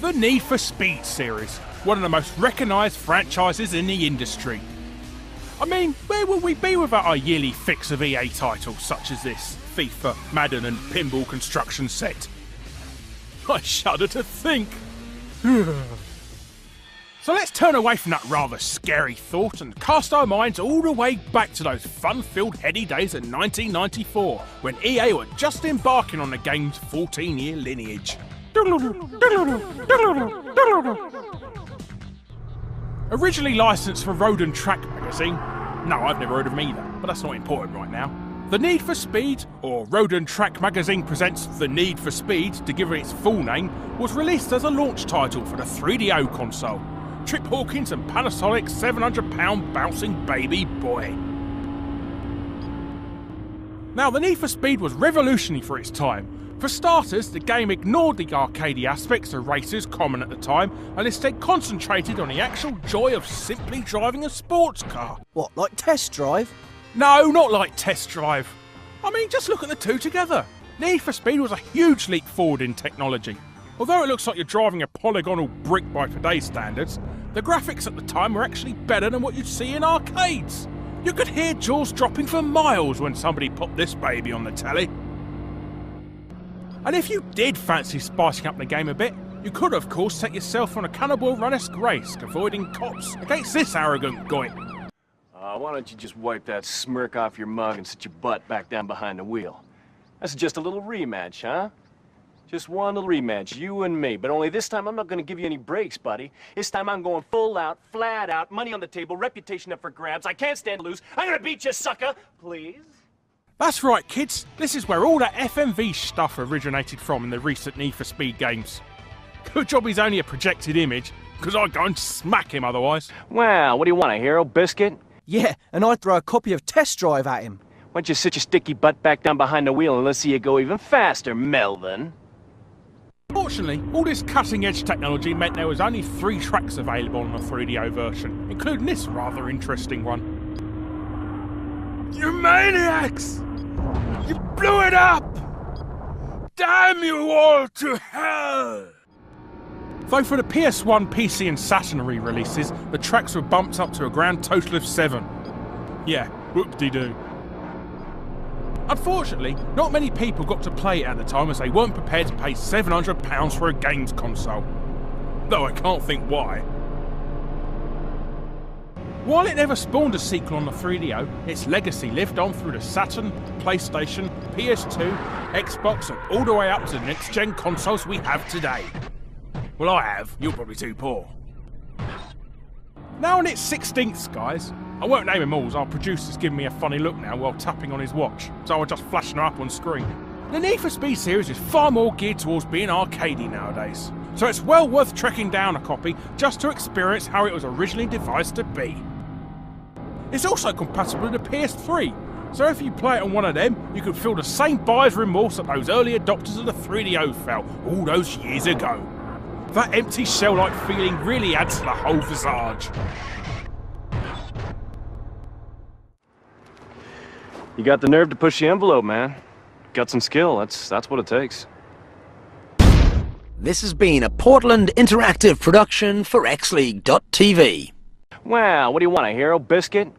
The Need for Speed series, one of the most recognised franchises in the industry. I mean, where would we be without our yearly fix of EA titles such as this, FIFA, Madden and Pinball Construction Set? I shudder to think. So let's turn away from that rather scary thought and cast our minds all the way back to those fun-filled heady days in 1994, when EA were just embarking on the game's 14-year lineage. Originally licensed for Road and Track magazine, no, I've never heard of them either, but that's not important right now. The Need for Speed, or Road and Track magazine presents The Need for Speed to give it its full name, was released as a launch title for the 3DO console. Trip Hawkins and Panasonic's 700-pound bouncing baby boy. Now, The Need for Speed was revolutionary for its time. For starters, the game ignored the arcadey aspects of races common at the time and instead concentrated on the actual joy of simply driving a sports car. What, like Test Drive? No, not like Test Drive. I mean, just look at the two together. Need for Speed was a huge leap forward in technology. Although it looks like you're driving a polygonal brick by today's standards, the graphics at the time were actually better than what you'd see in arcades. You could hear jaws dropping for miles when somebody popped this baby on the telly. And if you did fancy spicing up the game a bit, you could of course set yourself on a Cannonball Run-esque race, avoiding cops against this arrogant goit. Why don't you just wipe that smirk off your mug and sit your butt back down behind the wheel? That's just a little rematch, huh? Just one little rematch, you and me. But only this time I'm not gonna give you any breaks, buddy. This time I'm going full out, flat out, money on the table, reputation up for grabs. I can't stand to lose. I'm gonna beat you, sucker! Please? That's right, kids. This is where all that FMV stuff originated from in the recent Need for Speed games. Good job he's only a projected image, because I'd go and smack him otherwise. Well, what do you want, a hero biscuit? Yeah, and I'd throw a copy of Test Drive at him. Why don't you sit your sticky butt back down behind the wheel and let's see you go even faster, Melvin. Fortunately, all this cutting-edge technology meant there was only 3 tracks available on the 3DO version, including this rather interesting one. You maniacs! You blew it up! Damn you all to hell! Though for the PS1, PC and Saturn re-releases, the tracks were bumped up to a grand total of 7. Yeah, whoop-de-doo. Unfortunately, not many people got to play it at the time as they weren't prepared to pay £700 for a games console. Though I can't think why. While it never spawned a sequel on the 3DO, its legacy lived on through the Saturn, PlayStation, PS2, Xbox and all the way up to the next-gen consoles we have today. Well, I have. You're probably too poor. Now on its 16th, guys. I won't name them all as our producer's giving me a funny look now while tapping on his watch, so I'll just flash them up on screen. The Need for Speed series is far more geared towards being arcadey nowadays, so it's well worth tracking down a copy just to experience how it was originally devised to be. It's also compatible with the PS3, so if you play it on one of them, you can feel the same buyer's remorse that those early adopters of the 3DO felt all those years ago. That empty shell-like feeling really adds to the whole visage. You got the nerve to push the envelope, man. Guts and skill, that's what it takes. This has been a Portland Interactive production for XLeague.tv. Well, what do you want, a hero biscuit?